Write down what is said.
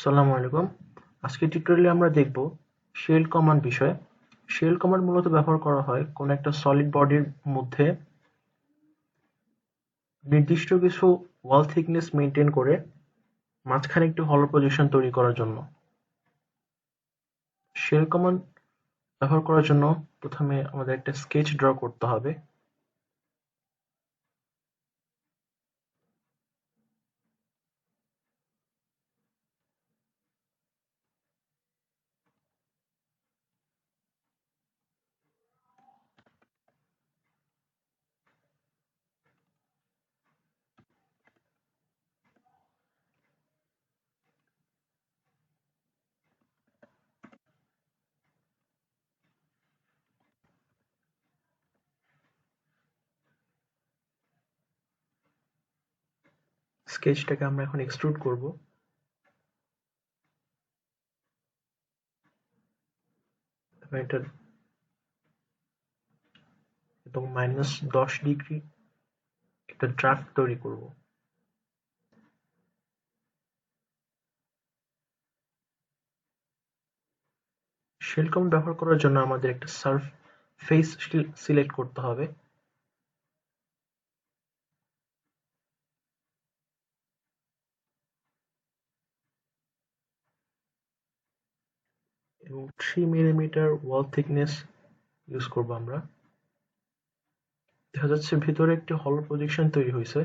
আসসালামু আলাইকুম। আজকের টিউটোরিয়ালে আমরা দেখব শেল কমান্ড বিষয়ে। শেল কমান্ড মূলত ব্যবহার করা হয় কোনো একটা সলিড বডির মধ্যে নির্দিষ্ট কিছু ওয়াল থিকনেস মেনটেন করে মাঝখানে একটি হলো পজিশন তৈরি করার জন্য। শেল কমান্ড ব্যবহার করার জন্য প্রথমে আমাদের একটা স্কেচ ড্র করতে হবে। স্কেচটাকে আমরা এখন এক্সট্রুড করব। এটা এবং -10 ডিগ্রি একটা ড্রাফট তৈরি করব। শেল কমান্ড ব্যবহার করার জন্য আমাদের একটা সারফেস সিলেক্ট করতে হবে এবং 3 মিলিমিটার ওয়াল থিকনেস ইউজ করব আমরা। দেখা যাচ্ছে ভিতরে একটি হলো প্রজেকশন তৈরি হয়েছে।